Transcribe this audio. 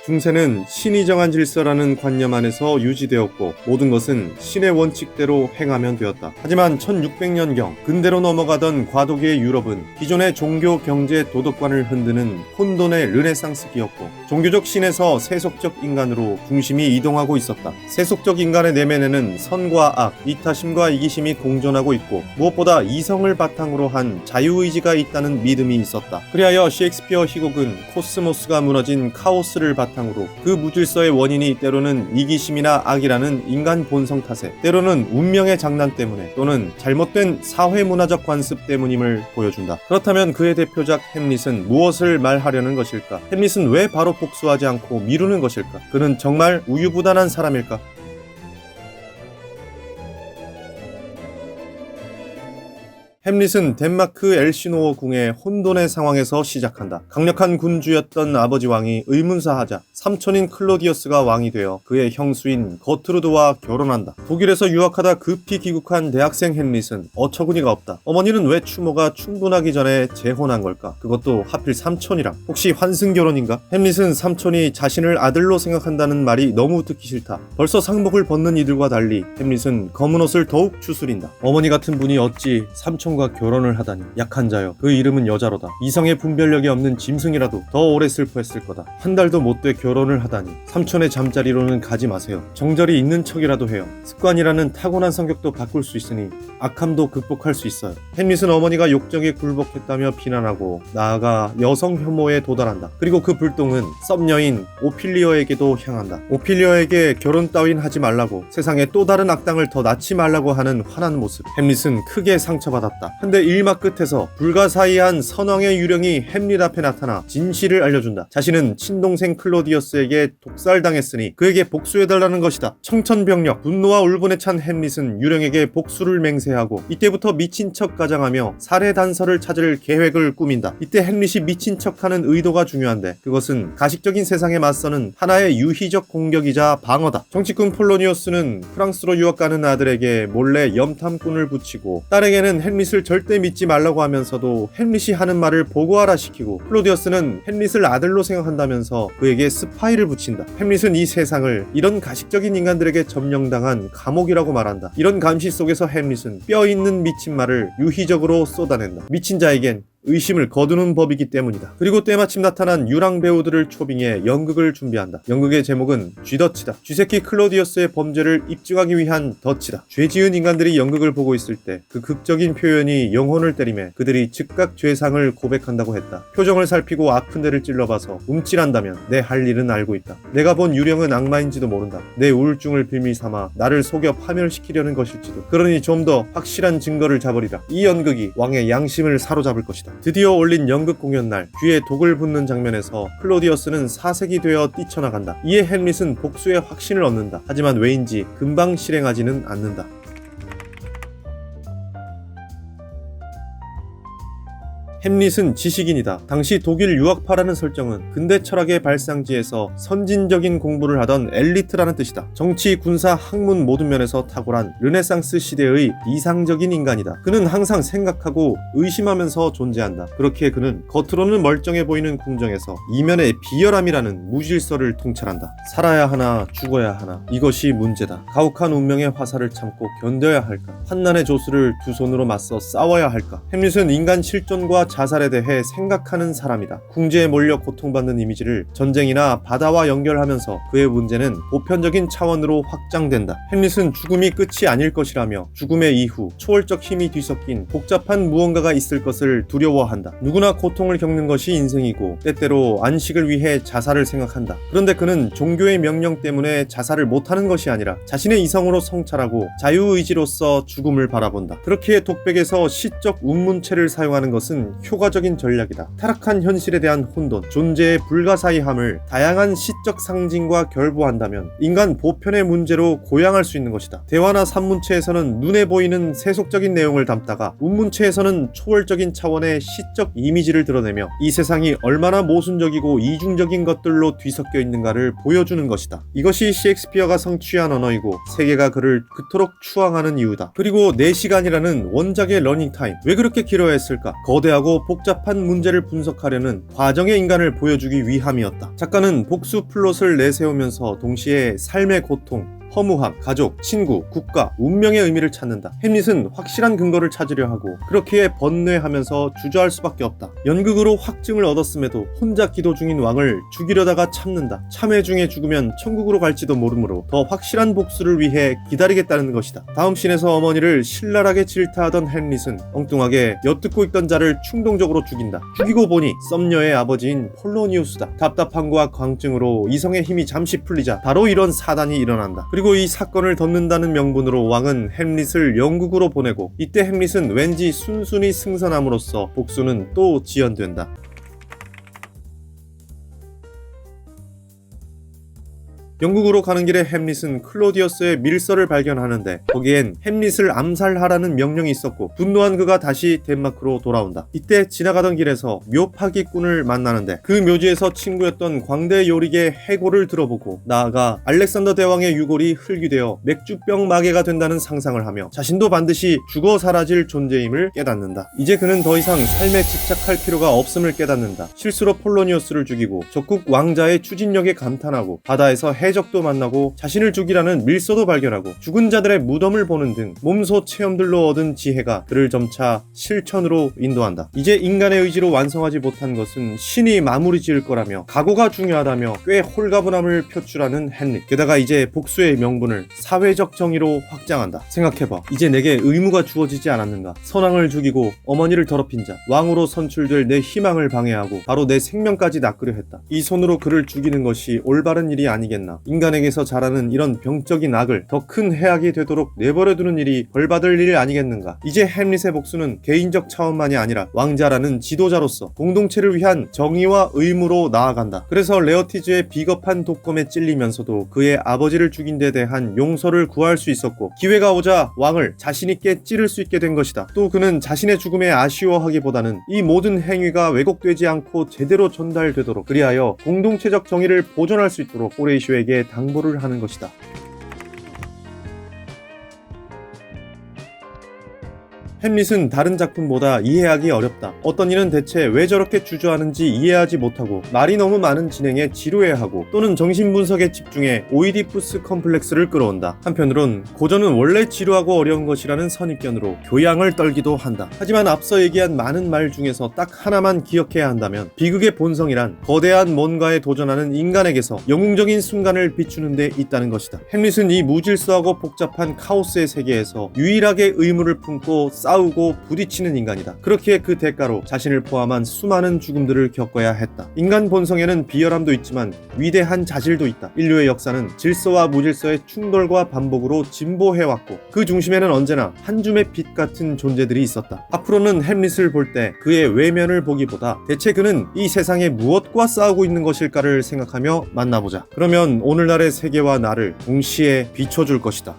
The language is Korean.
중세는 신이 정한 질서라는 관념 안에서 유지되었고 모든 것은 신의 원칙대로 행하면 되었다. 하지만 1600년경 근대로 넘어가던 과도기의 유럽은 기존의 종교, 경제, 도덕관을 흔드는 혼돈의 르네상스기였고 종교적 신에서 세속적 인간으로 중심이 이동하고 있었다. 세속적 인간의 내면에는 선과 악, 이타심과 이기심이 공존하고 있고 무엇보다 이성을 바탕으로 한 자유의지가 있다는 믿음이 있었다. 그리하여 셰익스피어 희곡은 코스모스가 무너진 카오스를 바탕으로 그 무질서의 원인이 때로는 이기심이나 악이라는 인간 본성 탓에 때로는 운명의 장난 때문에 또는 잘못된 사회문화적 관습 때문임을 보여준다. 그렇다면 그의 대표작 햄릿은 무엇을 말하려는 것일까? 햄릿은 왜 바로 복수하지 않고 미루는 것일까? 그는 정말 우유부단한 사람일까? 햄릿은 덴마크 엘시노어 궁의 혼돈의 상황에서 시작한다. 강력한 군주였던 아버지 왕이 의문사하자 삼촌인 클로디어스가 왕이 되어 그의 형수인 거트루드와 결혼한다. 독일에서 유학하다 급히 귀국한 대학생 햄릿은 어처구니가 없다. 어머니는 왜 추모가 충분하기 전에 재혼한 걸까? 그것도 하필 삼촌이랑. 혹시 환승결혼인가? 햄릿은 삼촌이 자신을 아들로 생각한다는 말이 너무 듣기 싫다. 벌써 상복을 벗는 이들과 달리 햄릿은 검은 옷을 더욱 추스린다. 어머니 같은 분이 어찌 삼촌과 결혼을 하다니. 약한 자여, 그 이름은 여자로다. 이성의 분별력이 없는 짐승이라도 더 오래 슬퍼했을 거다. 한 달도 못 돼 결혼을 하다니. 삼촌의 잠자리로는 가지 마세요. 정절이 있는 척이라도 해요. 습관이라는 타고난 성격도 바꿀 수 있으니 악함도 극복할 수 있어요. 햄릿은 어머니가 욕정에 굴복했다며 비난하고 나아가 여성 혐오에 도달한다. 그리고 그 불똥은 썸녀인 오피리어에게도 향한다. 오피리어에게 결혼 따윈 하지 말라고, 세상에 또 다른 악당을 더 낳지 말라고 하는 화난 모습. 햄릿은 크게 상처받았다. 한데 일막 끝에서 불가사의한 선왕의 유령이 햄릿 앞에 나타나 진실을 알려준다. 자신은 친동생 클로디어스에게 독살당했으니 그에게 복수해달라는 것이다. 청천벽력, 분노와 울분에 찬 햄릿은 유령에게 복수를 맹세하고 이때부터 미친 척 가장하며 살해 단서를 찾을 계획을 꾸민다. 이때 햄릿이 미친 척하는 의도가 중요한데 그것은 가식적인 세상에 맞서는 하나의 유희적 공격이자 방어다. 정치꾼 폴로니오스는 프랑스로 유학 가는 아들에게 몰래 염탐꾼을 붙이고 딸에게는 햄릿을 절대 믿지 말라고 하면서도 햄릿이 하는 말을 보고하라 시키고 클로디어스는 햄릿을 아들로 생각한다면서 그에게 스파이를 붙인다. 햄릿은 이 세상을 이런 가식적인 인간들에게 점령당한 감옥이라고 말한다. 이런 감시 속에서 햄릿은 뼈 있는 미친 말을 유희적으로 쏟아낸다. 미친 자에겐 의심을 거두는 법이기 때문이다. 그리고 때마침 나타난 유랑 배우들을 초빙해 연극을 준비한다. 연극의 제목은 쥐더치다. 쥐새끼 클로디어스의 범죄를 입증하기 위한 덫이다. 죄 지은 인간들이 연극을 보고 있을 때 그 극적인 표현이 영혼을 때리매 그들이 즉각 죄상을 고백한다고 했다. 표정을 살피고 아픈 데를 찔러봐서 움찔한다면 내 할 일은 알고 있다. 내가 본 유령은 악마인지도 모른다. 내 우울증을 빌미 삼아 나를 속여 파멸시키려는 것일지도. 그러니 좀 더 확실한 증거를 잡으리라. 이 연극이 왕의 양심을 사로잡을 것이다. 드디어 올린 연극 공연 날 귀에 독을 붓는 장면에서 클로디어스는 사색이 되어 뛰쳐나간다. 이에 햄릿은 복수의 확신을 얻는다. 하지만 왜인지 금방 실행하지는 않는다. 햄릿은 지식인이다. 당시 독일 유학파라는 설정은 근대 철학의 발상지에서 선진적인 공부를 하던 엘리트라는 뜻이다. 정치, 군사, 학문 모든 면에서 탁월한 르네상스 시대의 이상적인 인간이다. 그는 항상 생각하고 의심하면서 존재한다. 그렇기에 그는 겉으로는 멀쩡해 보이는 궁정에서 이면의 비열함이라는 무질서를 통찰한다. 살아야 하나 죽어야 하나, 이것이 문제다. 가혹한 운명의 화살을 참고 견뎌야 할까? 환난의 조수를 두 손으로 맞서 싸워야 할까? 햄릿은 인간 실존과 자살에 대해 생각하는 사람이다. 궁지에 몰려 고통받는 이미지를 전쟁이나 바다와 연결하면서 그의 문제는 보편적인 차원으로 확장된다. 햄릿은 죽음이 끝이 아닐 것이라며 죽음의 이후 초월적 힘이 뒤섞인 복잡한 무언가가 있을 것을 두려워한다. 누구나 고통을 겪는 것이 인생이고 때때로 안식을 위해 자살을 생각한다. 그런데 그는 종교의 명령 때문에 자살을 못하는 것이 아니라 자신의 이성으로 성찰하고 자유의지로서 죽음을 바라본다. 그렇기에 독백에서 시적 운문체를 사용하는 것은 효과적인 전략이다. 타락한 현실에 대한 혼돈, 존재의 불가사의함을 다양한 시적 상징과 결부한다면 인간 보편의 문제로 고양할 수 있는 것이다. 대화나 산문체에서는 눈에 보이는 세속적인 내용을 담다가 운문체에서는 초월적인 차원의 시적 이미지를 드러내며 이 세상이 얼마나 모순적이고 이중적인 것들로 뒤섞여 있는가를 보여주는 것이다. 이것이 셰익스피어가 성취한 언어이고 세계가 그를 그토록 추앙하는 이유다. 그리고 4시간이라는 원작의 러닝타임, 왜 그렇게 길어야 했을까? 거대하고 크고 복잡한 문제를 분석하려는 과정의 인간을 보여주기 위함이었다. 작가는 복수 플롯을 내세우면서 동시에 삶의 고통, 허무함, 가족, 친구, 국가, 운명의 의미를 찾는다. 햄릿은 확실한 근거를 찾으려 하고 그렇기에 번뇌하면서 주저할 수밖에 없다. 연극으로 확증을 얻었음에도 혼자 기도 중인 왕을 죽이려다가 참는다. 참회 중에 죽으면 천국으로 갈지도 모르므로 더 확실한 복수를 위해 기다리겠다는 것이다. 다음 씬에서 어머니를 신랄하게 질타하던 햄릿은 엉뚱하게 엿듣고 있던 자를 충동적으로 죽인다. 죽이고 보니 썸녀의 아버지인 폴로니우스다. 답답함과 광증으로 이성의 힘이 잠시 풀리자 바로 이런 사단이 일어난다. 그리고 이 사건을 덮는다는 명분으로 왕은 햄릿을 영국으로 보내고 이때 햄릿은 왠지 순순히 승선함으로써 복수는 또 지연된다. 영국으로 가는 길에 햄릿은 클로디어스의 밀서를 발견하는데 거기엔 햄릿을 암살하라는 명령이 있었고 분노한 그가 다시 덴마크로 돌아온다. 이때 지나가던 길에서 묘파기꾼을 만나는데 그 묘지에서 친구였던 광대 요릭의 해골을 들어보고 나아가 알렉산더 대왕의 유골이 흙이 되어 맥주병 마개가 된다는 상상을 하며 자신도 반드시 죽어 사라질 존재임을 깨닫는다. 이제 그는 더 이상 삶에 집착할 필요가 없음을 깨닫는다. 실수로 폴로니우스를 죽이고 적국 왕자의 추진력에 감탄하고 바다에서 해적도 만나고 자신을 죽이라는 밀서도 발견하고 죽은 자들의 무덤을 보는 등 몸소 체험들로 얻은 지혜가 그를 점차 실천으로 인도한다. 이제 인간의 의지로 완성하지 못한 것은 신이 마무리 지을 거라며 각오가 중요하다며 꽤 홀가분함을 표출하는 햄릿. 게다가 이제 복수의 명분을 사회적 정의로 확장한다. 생각해봐. 이제 내게 의무가 주어지지 않았는가. 선왕을 죽이고 어머니를 더럽힌 자, 왕으로 선출될 내 희망을 방해하고 바로 내 생명까지 낚으려 했다. 이 손으로 그를 죽이는 것이 올바른 일이 아니겠나. 인간에게서 자라는 이런 병적인 악을 더 큰 해악이 되도록 내버려두는 일이 벌받을 일 아니겠는가. 이제 햄릿의 복수는 개인적 차원만이 아니라 왕자라는 지도자로서 공동체를 위한 정의와 의무로 나아간다. 그래서 레어티즈의 비겁한 독검에 찔리면서도 그의 아버지를 죽인 데 대한 용서를 구할 수 있었고 기회가 오자 왕을 자신있게 찌를 수 있게 된 것이다. 또 그는 자신의 죽음에 아쉬워하기보다는 이 모든 행위가 왜곡되지 않고 제대로 전달되도록 그리하여 공동체적 정의를 보존할 수 있도록 호레이쇼에게 당부를 하는 것이다. 햄릿은 다른 작품보다 이해하기 어렵다. 어떤 이는 대체 왜 저렇게 주저하는지 이해하지 못하고 말이 너무 많은 진행에 지루해하고 또는 정신분석에 집중해 오이디푸스 컴플렉스를 끌어온다. 한편으론 고전은 원래 지루하고 어려운 것이라는 선입견으로 교양을 떨기도 한다. 하지만 앞서 얘기한 많은 말 중에서 딱 하나만 기억해야 한다면 비극의 본성이란 거대한 뭔가에 도전하는 인간에게서 영웅적인 순간을 비추는 데 있다는 것이다. 햄릿은 이 무질서하고 복잡한 카오스의 세계에서 유일하게 의무를 품고 싸우고 부딪히는 인간이다. 그렇기에 그 대가로 자신을 포함한 수많은 죽음들을 겪어야 했다. 인간 본성에는 비열함도 있지만 위대한 자질도 있다. 인류의 역사는 질서와 무질서의 충돌과 반복으로 진보해왔고 그 중심에는 언제나 한 줌의 빛 같은 존재들이 있었다. 앞으로는 햄릿을 볼 때 그의 외면을 보기보다 대체 그는 이 세상에 무엇과 싸우고 있는 것일까를 생각하며 만나보자. 그러면 오늘날의 세계와 나를 동시에 비춰줄 것이다.